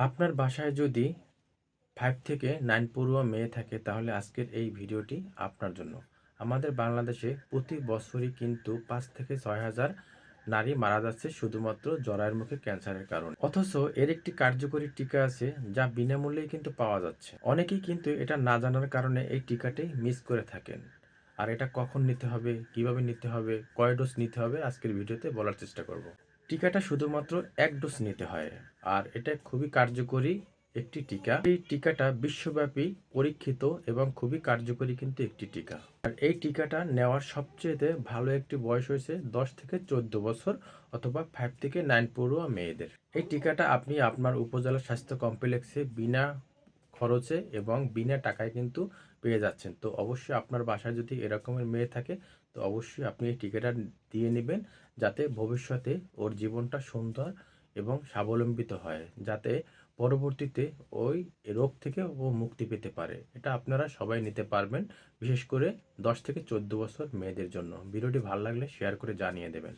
আপনার বাসায় যদি 5 থেকে 9 পড়ুয়া মেয়ে থাকে তাহলে আজকের এই ভিডিওটি আপনার জন্য। আমাদের বাংলাদেশে প্রতি বছরই কিন্তু ৫ থেকে ৬,০০০ নারী মারা যাচ্ছে শুধুমাত্র জরায়ুর মুখে ক্যান্সারের কারণে। অথচ এর একটি কার্যকরী টিকা আছে যা বিনামূল্যেই কিন্তু পাওয়া যাচ্ছে। অনেকেই কিন্তু এটা না জানার কারণে এই টিকাটি মিস করে থাকেন। আর এটা কখন নিতে হবে, কিভাবে নিতে হবে, কয় ডোজ নিতে হবে আজকের ভিডিওতে বলার চেষ্টা করব। টিকাটা শুধুমাত্র ১ ডোজ নিতে হয়। আর এটা খুবই কার্যকরী একটি টিকা। এই টিকাটা বিশ্বব্যাপী পরীক্ষিত এবং খুবই কার্যকরী কিন্তু একটি টিকা। আর এই টিকাটা নেওয়ার সবচেয়ে ভালো একটি বয়স হয়েছে ১০ থেকে ১৪ বছর অথবা ৫ থেকে ৯ পড়ুয়া মেয়েদের। এই টিকাটা আপনি আপনার উপজেলা স্বাস্থ্য কমপ্লেক্সে বিনা খরচে এবং বিনা টাকায় কিন্তু পেয়ে যাচ্ছেন। তো অবশ্যই আপনার বাসায় যদি এরকমের মেয়ে থাকে তো অবশ্যই আপনি এই টিকাটা দিয়ে নিবেন, যাতে ভবিষ্যতে ওর জীবনটা সুন্দর এবং স্বাবলম্বিত হয়, যাতে পরবর্তীতে ওই রোগ থেকে ও মুক্তি পেতে পারে। এটা আপনারা সবাই নিতে পারবেন, বিশেষ করে ১০ থেকে ১৪ বছর মেয়েদের জন্য। ভিডিওটি ভালো লাগলে শেয়ার করে জানিয়ে দেবেন।